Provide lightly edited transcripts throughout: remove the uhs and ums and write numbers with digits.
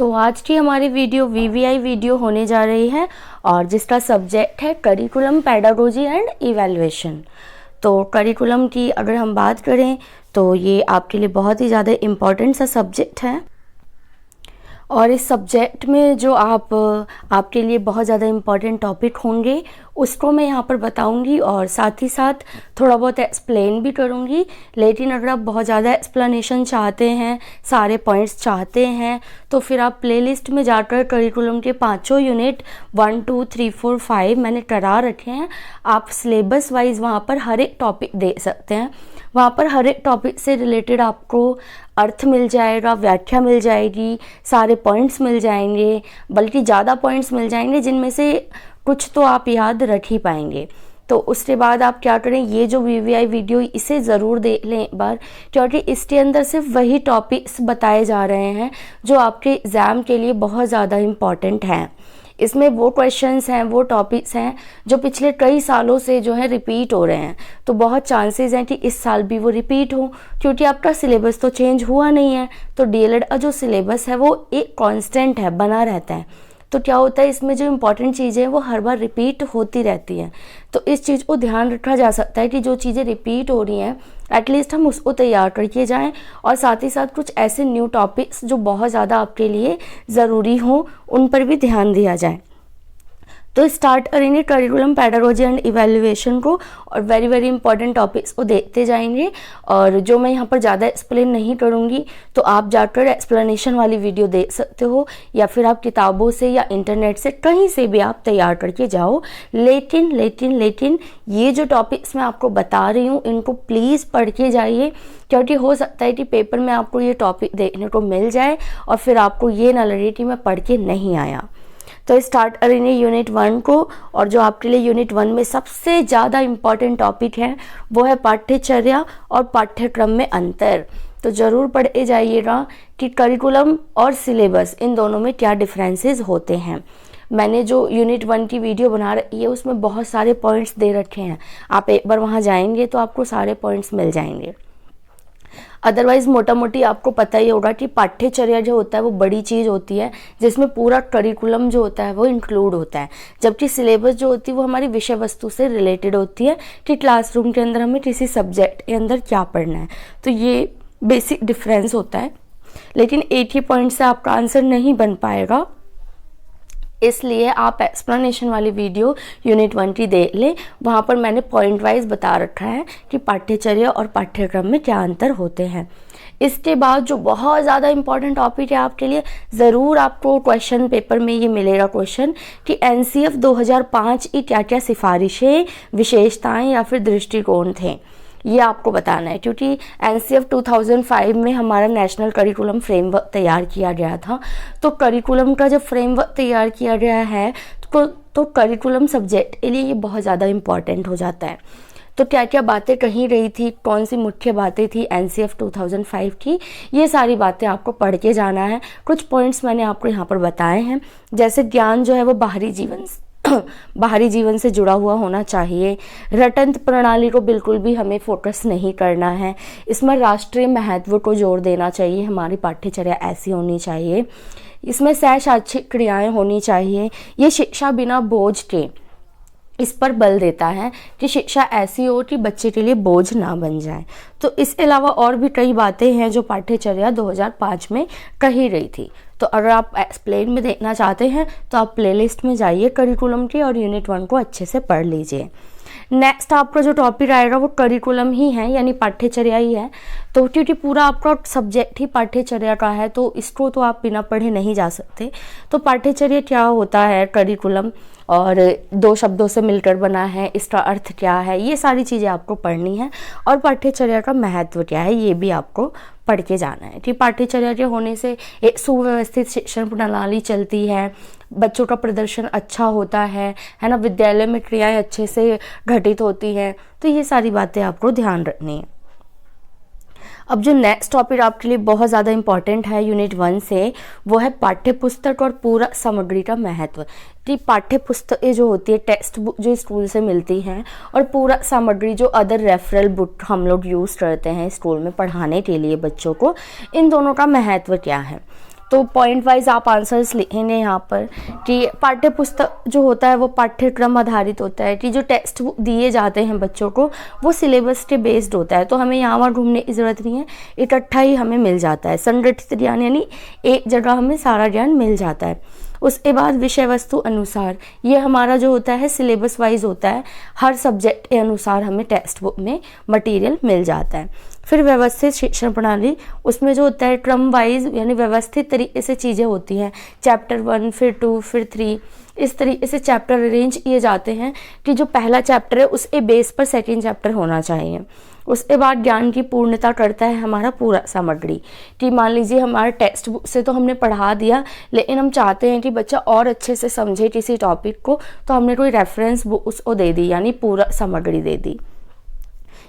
तो आज की हमारी वीडियो वीवीआई वीडियो होने जा रही है और जिसका सब्जेक्ट है करिकुलम पेडागोजी एंड इवैल्यूएशन। तो करिकुलम की अगर हम बात करें तो ये आपके लिए बहुत ही ज़्यादा इम्पॉर्टेंट सा सब्जेक्ट है और इस सब्जेक्ट में जो आपके लिए बहुत ज़्यादा इम्पॉर्टेंट टॉपिक होंगे उसको मैं यहाँ पर बताऊँगी और साथ ही साथ थोड़ा बहुत एक्सप्लेन भी करूँगी। लेकिन अगर आप बहुत ज़्यादा एक्सप्लेनेशन चाहते हैं, सारे पॉइंट्स चाहते हैं, तो फिर आप प्लेलिस्ट में जाकर करिकुलम के पाँचों यूनिट 1, 2, 3, 4, 5 मैंने करा रखे हैं। आप सिलेबस वाइज वहाँ पर हर एक टॉपिक दे सकते हैं। वहाँ पर हर एक टॉपिक से रिलेटेड आपको अर्थ मिल जाएगा, व्याख्या मिल जाएगी, सारे पॉइंट्स मिल जाएंगे, बल्कि ज़्यादा पॉइंट्स मिल जाएंगे जिनमें से कुछ तो आप याद रख ही पाएंगे। तो उसके बाद आप क्या करें, ये जो वीवीआई वीडियो इसे ज़रूर देख लें एक बार, क्योंकि इसके अंदर सिर्फ वही टॉपिक्स बताए जा रहे हैं जो आपके एग्ज़ाम के लिए बहुत ज़्यादा इम्पॉर्टेंट हैं। इसमें वो क्वेश्चंस हैं, वो टॉपिक्स हैं जो पिछले कई सालों से जो है रिपीट हो रहे हैं। तो बहुत चांसेस हैं कि इस साल भी वो रिपीट हो, क्योंकि आपका सिलेबस तो चेंज हुआ नहीं है। तो डीएलएड का जो सिलेबस है वो एक कांस्टेंट है, बना रहता है। तो क्या होता है, इसमें जो इम्पोर्टेंट चीज़ें हैं वो हर बार रिपीट होती रहती हैं। तो इस चीज़ को ध्यान रखा जा सकता है कि जो चीज़ें रिपीट हो रही हैं एटलीस्ट हम उसको तैयार करके जाएं और साथ ही साथ कुछ ऐसे न्यू टॉपिक्स जो बहुत ज़्यादा आपके लिए ज़रूरी हों उन पर भी ध्यान दिया जाए। तो स्टार्ट करेंगे करिकुलम पेडागोजी एंड इवैल्यूएशन को और वेरी वेरी इंपॉर्टेंट टॉपिक्स को देखते जाएंगे। और जो मैं यहाँ पर ज़्यादा एक्सप्लेन नहीं करूँगी तो आप जाकर एक्सप्लेनेशन वाली वीडियो देख सकते हो या फिर आप किताबों से या इंटरनेट से कहीं से भी आप तैयार करके जाओ। लेकिन ये जो टॉपिक्स मैं आपको बता रही हूँ इनको प्लीज़ पढ़ के जाइए, क्योंकि हो सकता है कि पेपर में आपको ये टॉपिक देखने को मिल जाए और फिर आपको ये ना लगे कि मैं पढ़ के नहीं आया। तो स्टार्ट करेंगे यूनिट 1 को और जो आपके लिए यूनिट 1 में सबसे ज़्यादा इम्पॉर्टेंट टॉपिक है वो है पाठ्यचर्या और पाठ्यक्रम में अंतर। तो ज़रूर पढ़े जाइएगा कि करिकुलम और सिलेबस इन दोनों में क्या डिफरेंसेस होते हैं। मैंने जो यूनिट 1 की वीडियो बना रही है उसमें बहुत सारे पॉइंट्स दे रखे हैं, आप एक बार वहाँ जाएंगे तो आपको सारे पॉइंट्स मिल जाएंगे। अदरवाइज मोटा मोटी आपको पता ही होगा कि पाठ्यचर्या जो होता है वो बड़ी चीज़ होती है जिसमें पूरा करिकुलम जो होता है वो इंक्लूड होता है, जबकि सिलेबस जो होती है वो हमारी विषय वस्तु से रिलेटेड होती है कि क्लासरूम के अंदर हमें किसी सब्जेक्ट के अंदर क्या पढ़ना है। तो ये बेसिक डिफरेंस होता है। लेकिन एक ही पॉइंट से आपका आंसर नहीं बन पाएगा, इसलिए आप एक्सप्लेनेशन वाली वीडियो यूनिट 1 की देख लें। वहाँ पर मैंने पॉइंट वाइज बता रखा है कि पाठ्यचर्या और पाठ्यक्रम में क्या अंतर होते हैं। इसके बाद जो बहुत ज़्यादा इंपॉर्टेंट टॉपिक है आपके लिए, ज़रूर आपको क्वेश्चन पेपर में ये मिलेगा क्वेश्चन कि एनसीएफ 2005 की क्या क्या सिफारिशें, विशेषताएं या फिर दृष्टिकोण थे, ये आपको बताना है। क्योंकि एनसीएफ 2005 में हमारा नेशनल करिकुलम फ्रेमवर्क तैयार किया गया था। तो करिकुलम का जब फ्रेमवर्क तैयार किया गया है तो करिकुलम सब्जेक्ट के लिए ये बहुत ज़्यादा इम्पॉर्टेंट हो जाता है। तो क्या क्या बातें कही रही थी, कौन सी मुख्य बातें थी एनसीएफ 2005 की, ये सारी बातें आपको पढ़ के जाना है। कुछ पॉइंट्स मैंने आपको यहाँ पर बताए हैं, जैसे ज्ञान जो है वो बाहरी जीवन से जुड़ा हुआ होना चाहिए। रटंत प्रणाली को बिल्कुल भी हमें फोकस नहीं करना है। इसमें राष्ट्रीय महत्व को जोर देना चाहिए, हमारी पाठ्यचर्या ऐसी होनी चाहिए। इसमें सहशैक्षिक क्रियाएं होनी चाहिए। ये शिक्षा बिना बोझ के इस पर बल देता है कि शिक्षा ऐसी हो कि बच्चे के लिए बोझ ना बन जाए। तो इसके अलावा और भी कई बातें हैं जो पाठ्यचर्या 2005 में कही रही थी। तो अगर आप एक्सप्लेन में देखना चाहते हैं तो आप प्लेलिस्ट में जाइए करिकुलम की और यूनिट 1 को अच्छे से पढ़ लीजिए। नेक्स्ट आपका जो टॉपिक आएगा वो करिकुलम ही है, यानी पाठ्यचर्या ही है। तो क्योंकि पूरा आपका सब्जेक्ट ही पाठ्यचर्या का है तो इसको तो आप बिना पढ़े नहीं जा सकते। तो पाठ्यचर्या क्या होता है, करिकुलम और दो शब्दों से मिलकर बना है, इसका अर्थ क्या है, ये सारी चीज़ें आपको पढ़नी है। और पाठ्यचर्या का महत्व क्या है ये भी आपको पढ़ के जाना है कि पाठ्यचर्या के होने से एक सुव्यवस्थित शिक्षण प्रणाली चलती है, बच्चों का प्रदर्शन अच्छा होता है ना, विद्यालय में क्रियाएं अच्छे से घटित होती हैं। तो ये सारी बातें आपको ध्यान रखनी है। अब जो नेक्स्ट टॉपिक आपके लिए बहुत ज़्यादा इंपॉर्टेंट है यूनिट 1 से, वो है पाठ्य पुस्तक और पूरा सामग्री का महत्व। कि पाठ्य पुस्तकें जो होती है, टेक्स्ट बुक जो स्कूल से मिलती हैं, और पूरा सामग्री जो अदर रेफरल बुक हम लोग यूज़ करते हैं स्कूल में पढ़ाने के लिए बच्चों को, इन दोनों का महत्व क्या है। तो पॉइंट वाइज आप आंसर्स लिखेंगे यहाँ पर कि पाठ्य पुस्तक जो होता है वो पाठ्यक्रम आधारित होता है, कि जो टेक्स्ट बुक दिए जाते हैं बच्चों को वो सिलेबस के बेस्ड होता है, तो हमें यहाँ वहाँ ढूंढने की ज़रूरत नहीं है, इकट्ठा ही हमें मिल जाता है। संगठित ज्ञान यानी एक जगह हमें सारा ज्ञान मिल जाता है। उसके बाद विषय वस्तु अनुसार, ये हमारा जो होता है सिलेबस वाइज होता है, हर सब्जेक्ट के अनुसार हमें टेक्स्ट बुक में मटेरियल मिल जाता है। फिर व्यवस्थित शिक्षण प्रणाली, उसमें जो होता है क्रम वाइज यानी व्यवस्थित तरीके से चीज़ें होती हैं, चैप्टर 1 फिर 2 फिर 3, इस तरीके से चैप्टर अरेंज किए जाते हैं कि जो पहला चैप्टर है उसके बेस पर सेकेंड चैप्टर होना चाहिए। उसके बाद ज्ञान की पूर्णता करता है हमारा पूरा सामग्री, कि मान लीजिए हमारे टेक्स्ट बुक से तो हमने पढ़ा दिया, लेकिन हम चाहते हैं कि बच्चा और अच्छे से समझे किसी टॉपिक को, तो हमने कोई रेफरेंस बुक उसको दे दी, यानी पूरा सामग्री दे दी।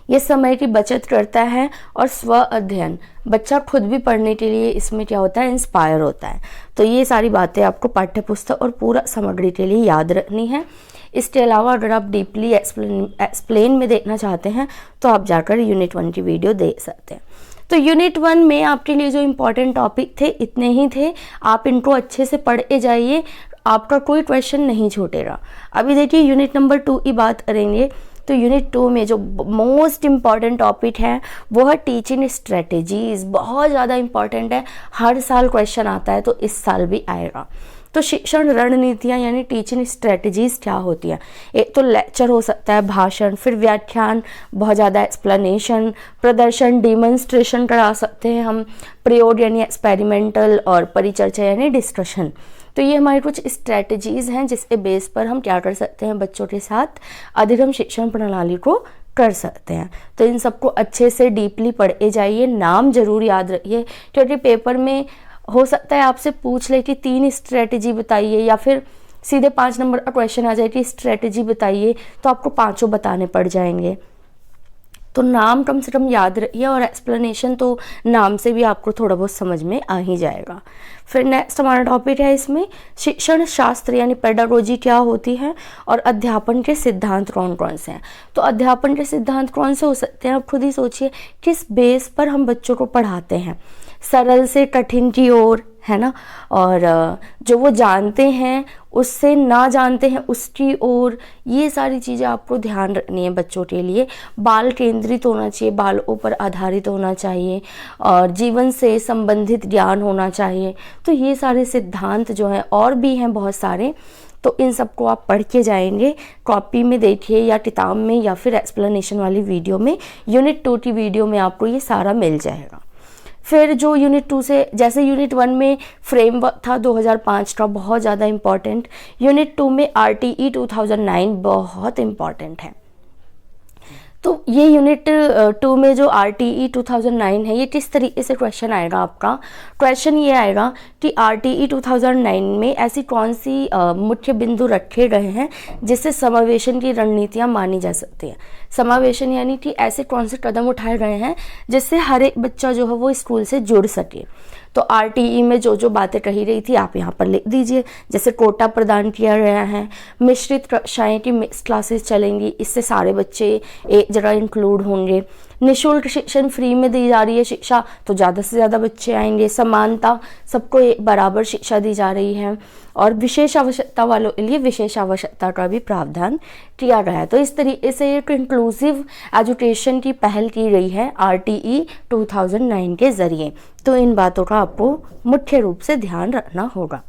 ये समय की बचत करता है और स्व अध्ययन, बच्चा खुद भी पढ़ने के लिए इसमें क्या होता है इंस्पायर होता है। तो ये सारी बातें आपको पाठ्य पुस्तक और पूरा सामग्री के लिए याद रखनी है। इसके अलावा अगर आप डीपली एक्सप्लेन में देखना चाहते हैं तो आप जाकर यूनिट 1 की वीडियो देख सकते हैं। तो यूनिट 1 में आपके लिए जो इम्पोर्टेंट टॉपिक थे इतने ही थे, आप इनको अच्छे से पढ़ के जाइए, आपका कोई क्वेश्चन नहीं छूटेगा। अभी देखिए यूनिट नंबर 2 की बात करेंगे। तो यूनिट 2 में जो मोस्ट इम्पॉर्टेंट टॉपिक है वो है टीचिंग स्ट्रेटेजीज, बहुत ज़्यादा इम्पॉर्टेंट है, हर साल क्वेश्चन आता है तो इस साल भी आएगा। तो शिक्षण रणनीतियाँ यानी टीचिंग स्ट्रेटजीज क्या होती है, एक तो लेक्चर हो सकता है, भाषण, फिर व्याख्यान, बहुत ज़्यादा एक्सप्लेनेशन, प्रदर्शन, डिमॉन्स्ट्रेशन करा सकते हैं हम, प्रयोग यानी एक्सपेरिमेंटल, और परिचर्चा यानी डिस्कशन। तो ये हमारी कुछ स्ट्रेटजीज हैं जिसके बेस पर हम क्या कर सकते हैं, बच्चों के साथ अधिगम शिक्षण प्रणाली को कर सकते हैं। तो इन सबको अच्छे से डीपली पढ़े जाइए, नाम जरूर याद रखिए, क्योंकि पेपर में हो सकता है आपसे पूछ ले कि 3 स्ट्रेटजी बताइए, या फिर सीधे 5 नंबर का क्वेश्चन आ जाए कि स्ट्रेटजी बताइए, तो आपको 5 बताने पड़ जाएंगे। तो नाम कम से कम याद रखिए, और एक्सप्लेनेशन तो नाम से भी आपको थोड़ा बहुत समझ में आ ही जाएगा। फिर नेक्स्ट हमारा टॉपिक है इसमें शिक्षण शास्त्र यानी पेडागोजी क्या होती है, और अध्यापन के सिद्धांत कौन कौन से हैं। तो अध्यापन के सिद्धांत कौन से हो सकते हैं, आप खुद ही सोचिए, किस बेस पर हम बच्चों को पढ़ाते हैं, सरल से कठिन की ओर, है ना, और जो वो जानते हैं उससे ना जानते हैं उसकी ओर, ये सारी चीज़ें आपको ध्यान रखनी है बच्चों के लिए। बाल केंद्रित होना चाहिए, बालों पर आधारित होना चाहिए, और जीवन से संबंधित ज्ञान होना चाहिए। तो ये सारे सिद्धांत जो हैं, और भी हैं बहुत सारे, तो इन सबको आप पढ़ के जाएंगे, कॉपी में देखिए या किताब में, या फिर एक्सप्लेनेशन वाली वीडियो में, यूनिट 2 की वीडियो में आपको ये सारा मिल जाएगा। फिर जो यूनिट 2 से, जैसे यूनिट 1 में फ्रेमवर्क था 2005 का बहुत ज़्यादा इम्पॉर्टेंट, यूनिट 2 में RTE 2009 बहुत इम्पॉर्टेंट है। तो ये यूनिट 2 में जो RTE 2009 है, ये किस तरीके से क्वेश्चन आएगा आपका, क्वेश्चन ये आएगा कि RTE 2009 में ऐसी कौन सी मुख्य बिंदु रखे गए हैं जिससे समावेशन की रणनीतियाँ मानी जा सकती हैं। समावेशन यानी कि ऐसे कौन से कदम उठाए गए हैं जिससे हर एक बच्चा जो है वो स्कूल से जुड़ सके। तो RTE में जो जो बातें कही रही थी आप यहाँ पर लिख दीजिए। जैसे कोटा प्रदान किया गया है, मिश्रित कक्षाएं की मिक्स क्लासेस चलेंगी, इससे सारे बच्चे एक जगह इंक्लूड होंगे, निःशुल्क शिक्षण, फ्री में दी जा रही है शिक्षा तो ज़्यादा से ज़्यादा बच्चे आएंगे, समानता, सबको एक बराबर शिक्षा दी जा रही है, और विशेष आवश्यकता वालों के लिए विशेष आवश्यकता का भी प्रावधान किया गया है। तो इस तरीके से एक इंक्लूसिव एजुकेशन की पहल की गई है RTE 2009 के ज़रिए। तो इन बातों का आपको मुख्य रूप से ध्यान रखना होगा।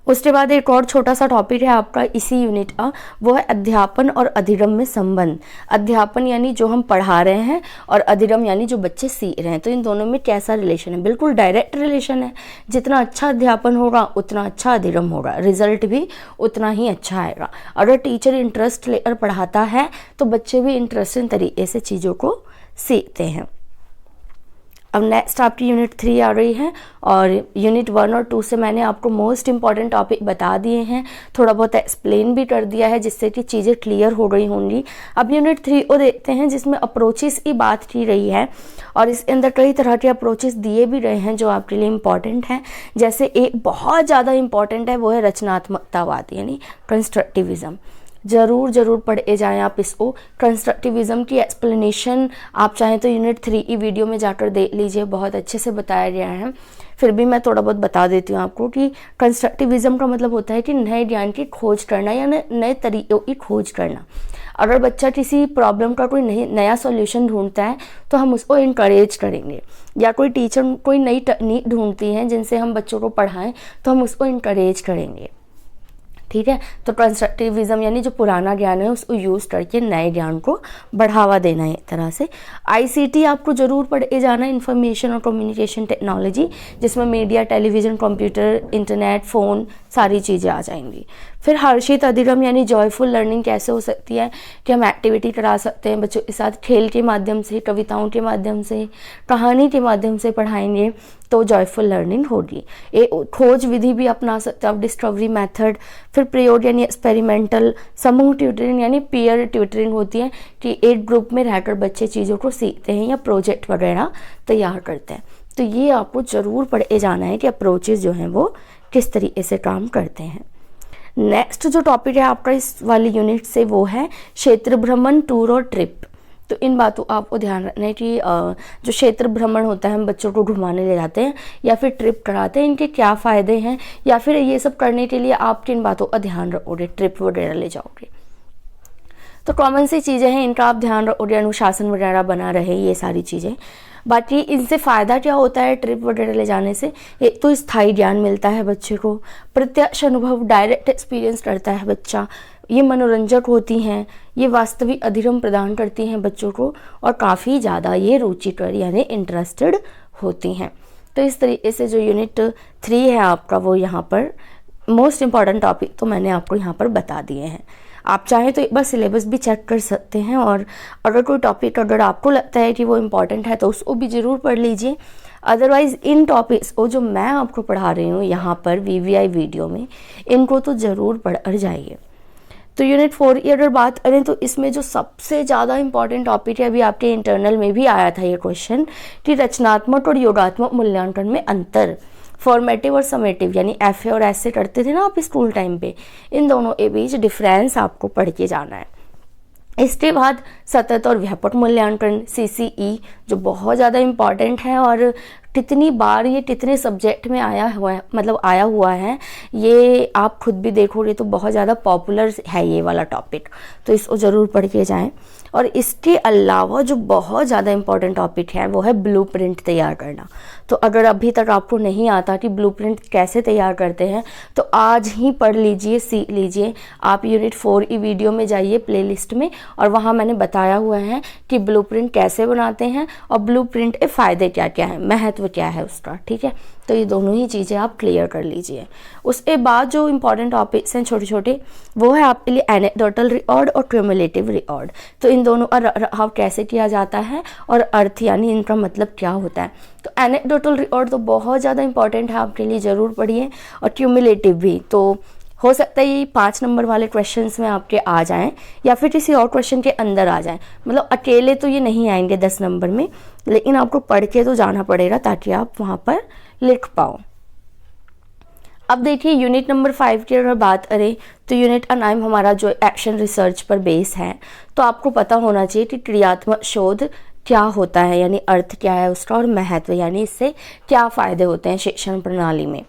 उसके बाद एक और छोटा सा टॉपिक है आपका इसी यूनिट का, वो है अध्यापन और अधिगम में संबंध। अध्यापन यानी जो हम पढ़ा रहे हैं, और अधिगम यानी जो बच्चे सीख रहे हैं। तो इन दोनों में कैसा रिलेशन है, बिल्कुल डायरेक्ट रिलेशन है। जितना अच्छा अध्यापन होगा उतना अच्छा अधिगम होगा, रिजल्ट भी उतना ही अच्छा आएगा। अगर टीचर इंटरेस्ट लेकर पढ़ाता है तो बच्चे भी इंटरेस्टिंग तरीके से चीज़ों को सीखते हैं। अब नेक्स्ट आपकी यूनिट 3 आ रही है, और यूनिट 1 और 2 से मैंने आपको मोस्ट इम्पॉर्टेंट टॉपिक बता दिए हैं, थोड़ा बहुत एक्सप्लेन भी कर दिया है जिससे कि चीज़ें क्लियर हो गई होंगी। अब यूनिट 3 को देखते हैं जिसमें अप्रोचेस की बात की रही है, और इसके अंदर कई तरह के अप्रोचेस दिए भी रहे हैं जो आपके लिए इम्पॉर्टेंट हैं। जैसे एक बहुत ज़्यादा इम्पॉर्टेंट है वो है रचनात्मकतावाद यानी कंस्ट्रक्टिविज्म। ज़रूर पढ़े जाएं आप इसको। कंस्ट्रक्टिविज़म की एक्सप्लेनेशन आप चाहें तो यूनिट 3 की वीडियो में जाकर देख लीजिए, बहुत अच्छे से बताया गया है। फिर भी मैं थोड़ा बहुत बता देती हूँ आपको कि कंस्ट्रक्टिविज़म का मतलब होता है कि नए ज्ञान की खोज करना या नए तरीक़ों की खोज करना। अगर बच्चा किसी प्रॉब्लम का कोई नया सॉल्यूशन ढूंढता है तो हम उसको इनकरेज करेंगे, या कोई टीचर कोई नई टेक्निक ढूंढती हैं जिनसे हम बच्चों को पढ़ाएं तो हम उसको इनकरेज करेंगे, ठीक है। तो कंस्ट्रक्टिविज़म यानी जो पुराना ज्ञान है उसको यूज़ करके नए ज्ञान को बढ़ावा देना है एक तरह से। आईसीटी आपको ज़रूर पढ़े जाना है, इंफॉर्मेशन और कम्युनिकेशन टेक्नोलॉजी, जिसमें media, television, computer, internet, phone सारी चीज़ें आ जाएंगी। फिर हर्षित अधिगम यानी जॉयफुल लर्निंग कैसे हो सकती है कि हम एक्टिविटी करा सकते हैं बच्चों के साथ, खेल के माध्यम से, कविताओं के माध्यम से, कहानी के माध्यम से पढ़ाएंगे तो जॉयफुल लर्निंग होगी। एक खोज विधि भी अपना सकते हैं आप, डिस्कवरी मेथड। फिर प्रयोग यानी एक्सपेरिमेंटल। समूह ट्यूटरिंग यानी पीयर ट्यूटरिंग होती है कि एक ग्रुप में रहकर बच्चे चीज़ों को सीखते हैं या प्रोजेक्ट वगैरह तैयार करते हैं। तो ये आपको ज़रूर पढ़े जाना है कि अप्रोचेज जो हैं वो किस तरीके से काम करते हैं। नेक्स्ट जो टॉपिक है आपका इस वाली यूनिट से वो है क्षेत्र भ्रमण, टूर और ट्रिप। तो इन बातों आपको ध्यान रखना है कि जो क्षेत्र भ्रमण होता है, हम बच्चों को घुमाने ले जाते हैं या फिर ट्रिप कराते हैं, इनके क्या फ़ायदे हैं, या फिर ये सब करने के लिए आप किन बातों का ध्यान रखोगे, ट्रिप वगैरह ले जाओगे। तो कॉमन सी चीज़ें हैं, इनका आप ध्यान रखोगे, अनुशासन वगैरह बना रहे, ये सारी चीज़ें। बाकी इनसे फ़ायदा क्या होता है ट्रिप वगैरह ले जाने से? एक तो स्थायी ज्ञान मिलता है बच्चे को, प्रत्यक्ष अनुभव, डायरेक्ट एक्सपीरियंस करता है बच्चा, ये मनोरंजक होती हैं, ये वास्तविक अधिगम प्रदान करती हैं बच्चों को, और काफ़ी ज़्यादा ये रुचिकर यानी इंटरेस्टेड होती हैं। तो इस तरीके से जो यूनिट 3 है आपका, वो यहाँ पर मोस्ट इम्पॉर्टेंट टॉपिक तो मैंने आपको यहाँ पर बता दिए हैं। आप चाहें तो एक बार सिलेबस भी चेक कर सकते हैं, और अगर कोई टॉपिक अगर आपको लगता है कि वो इम्पॉर्टेंट है तो उसको भी ज़रूर पढ़ लीजिए। अदरवाइज़ इन टॉपिक्स को जो मैं आपको पढ़ा रही हूँ यहाँ पर VVI वीडियो में, इनको तो ज़रूर पढ़ जाइए। तो यूनिट 4 की अगर बात करें तो इसमें जो सबसे ज़्यादा इम्पॉर्टेंट टॉपिक है, अभी आपके इंटरनल में भी आया था ये क्वेश्चन, कि रचनात्मक और योगात्मक मूल्यांकन में अंतर। फॉर्मेटिव और समेटिव यानी FA और ऐसे करते थे ना आप स्कूल टाइम पे, इन दोनों के बीच डिफरेंस आपको पढ़ के जाना है। इसके बाद सतत और व्यापक मूल्यांकन CCE, जो बहुत ज़्यादा इम्पॉर्टेंट है, और कितनी बार ये कितने सब्जेक्ट में आया हुआ है, ये आप खुद भी देखोगे तो बहुत ज़्यादा पॉपुलर है ये वाला टॉपिक, तो इसको ज़रूर पढ़ के जाएं। और इसके अलावा जो बहुत ज़्यादा इम्पॉर्टेंट टॉपिक है वो है ब्लूप्रिंट तैयार करना। तो अगर अभी तक आपको नहीं आता कि ब्लूप्रिंट कैसे तैयार करते हैं, तो आज ही पढ़ लीजिए, सीख लीजिए। आप यूनिट 4 की वीडियो में जाइए प्लेलिस्ट में, और वहाँ मैंने बताया हुआ है कि ब्लूप्रिंट कैसे बनाते हैं और ब्लूप्रिंट के फ़ायदे क्या क्या हैं, महत्व क्या है उसका, ठीक है। तो ये दोनों ही चीज़ें आप क्लियर कर लीजिए। उसके बाद जो इम्पॉर्टेंट टॉपिक्स हैं छोटे छोटे, वो है आपके लिए एनेक्डोटल रिकॉर्ड और क्यूमुलेटिव रिकॉर्ड। तो इन दोनों का रखरखाव कैसे किया जाता है और अर्थ यानी इनका मतलब क्या होता है। तो एनेक्डोटल रिकॉर्ड तो बहुत ज़्यादा इंपॉर्टेंट है आपके लिए, ज़रूर पढ़िए, और क्यूमुलेटिव भी। तो हो सकता है ये 5 नंबर वाले क्वेश्चंस में आपके आ जाएं, या फिर किसी और क्वेश्चन के अंदर आ जाएं। मतलब अकेले तो ये नहीं आएंगे 10 नंबर में, लेकिन आपको पढ़ के तो जाना पड़ेगा ताकि आप वहाँ पर लिख पाओ। अब देखिए यूनिट नंबर 5 की अगर बात करें तो यूनिट का नाम हमारा जो एक्शन रिसर्च पर बेस है, तो आपको पता होना चाहिए कि क्रियात्मक शोध क्या होता है, यानी अर्थ क्या है उसका, और महत्व यानी इससे क्या फ़ायदे होते हैं शिक्षण प्रणाली में।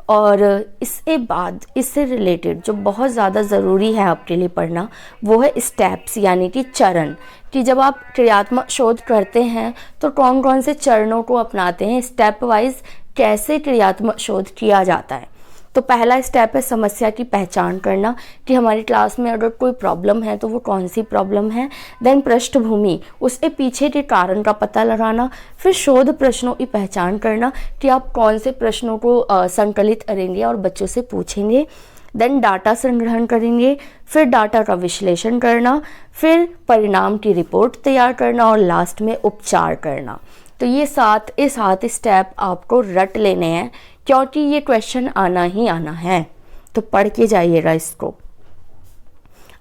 और इसके बाद इससे रिलेटेड जो बहुत ज़्यादा ज़रूरी है आपके लिए पढ़ना, वो है स्टेप्स यानी कि चरण, कि जब आप क्रियात्मक शोध करते हैं तो कौन कौन से चरणों को अपनाते हैं, स्टेप वाइज कैसे क्रियात्मक शोध किया जाता है। तो पहला स्टेप है समस्या की पहचान करना, कि हमारी क्लास में अगर कोई प्रॉब्लम है तो वो कौन सी प्रॉब्लम है। देन पृष्ठभूमि, उसके पीछे के कारण का पता लगाना। फिर शोध प्रश्नों की पहचान करना कि आप कौन से प्रश्नों को संकलित करेंगे और बच्चों से पूछेंगे। देन डाटा संग्रहण करेंगे, फिर डाटा का विश्लेषण करना, फिर परिणाम की रिपोर्ट तैयार करना, और लास्ट में उपचार करना। तो ये 7 स्टेप आपको रट लेने हैं, क्योंकि ये क्वेश्चन आना ही आना है, तो पढ़ के जाइएगा इसको।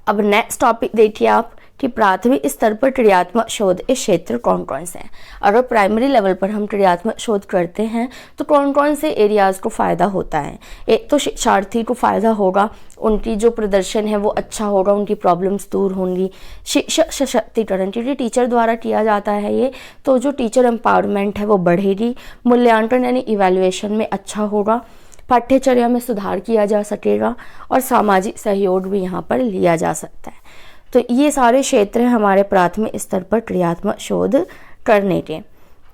अब नेक्स्ट टॉपिक देखिए आप, कि प्राथमिक स्तर पर क्रियात्मक शोध के क्षेत्र कौन कौन से हैं। अगर प्राइमरी लेवल पर हम क्रियात्मक शोध करते हैं तो कौन कौन से एरियाज़ को फ़ायदा होता है। एक तो शिक्षार्थी को फ़ायदा होगा, उनकी जो प्रदर्शन है वो अच्छा होगा, उनकी प्रॉब्लम्स दूर होंगी। शिक्षक सशक्तिकरण, क्योंकि टीचर द्वारा किया जाता है ये, तो जो टीचर एम्पावरमेंट है वो बढ़ेगी। मूल्यांकन यानी इवैल्यूएशन में अच्छा होगा। पाठ्यचर्या में सुधार किया जा सकेगा और सामाजिक सहयोग भी यहाँ पर लिया जा सकता है। तो ये सारे क्षेत्र हैं हमारे प्राथमिक स्तर पर क्रियात्मक शोध करने के।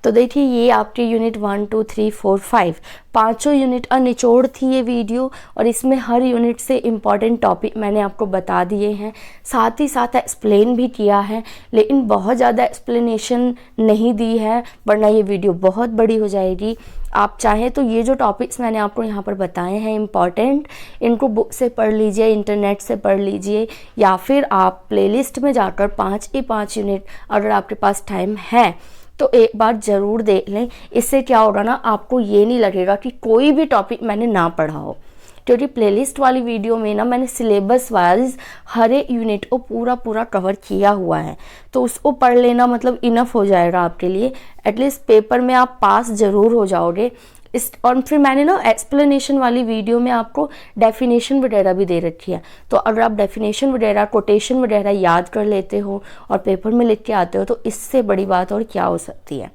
तो देखिए ये आपके यूनिट 1, 2, 3, 4, 5 पाँचों यूनिट का निचोड़ थी ये वीडियो, और इसमें हर यूनिट से इम्पॉर्टेंट टॉपिक मैंने आपको बता दिए हैं, साथ ही साथ एक्सप्लेन भी किया है, लेकिन बहुत ज़्यादा एक्सप्लेनेशन नहीं दी है वरना ये वीडियो बहुत बड़ी हो जाएगी। आप चाहें तो ये जो टॉपिक्स मैंने आपको यहाँ पर बताए हैं इम्पॉर्टेंट, इनको बुक से पढ़ लीजिए, इंटरनेट से पढ़ लीजिए, या फिर आप प्लेलिस्ट में जाकर 5 के 5 यूनिट अगर आपके पास टाइम है तो एक बार ज़रूर देख लें। इससे क्या होगा ना, आपको ये नहीं लगेगा कि कोई भी टॉपिक मैंने ना पढ़ा हो, क्योंकि प्लेलिस्ट वाली वीडियो में ना मैंने सिलेबस वाइज हर एक यूनिट को पूरा कवर किया हुआ है, तो उसको पढ़ लेना मतलब इनफ हो जाएगा आपके लिए। एटलीस्ट पेपर में आप पास ज़रूर हो जाओगे। और फिर मैंने ना एक्सप्लेनेशन वाली वीडियो में आपको डेफिनेशन वगैरह भी दे रखी है, तो अगर आप डेफिनेशन वगैरह, कोटेशन वगैरह याद कर लेते हो और पेपर में लिख के आते हो तो इससे बड़ी बात और क्या हो सकती है।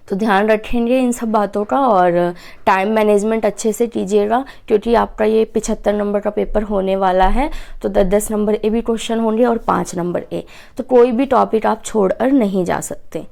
तो ध्यान रखेंगे इन सब बातों का, और टाइम मैनेजमेंट अच्छे से कीजिएगा, क्योंकि आपका ये 75 नंबर का पेपर होने वाला है, तो 10-10 नंबर ए भी क्वेश्चन होंगे और 5 नंबर ए, तो कोई भी टॉपिक आप छोड़कर नहीं जा सकते।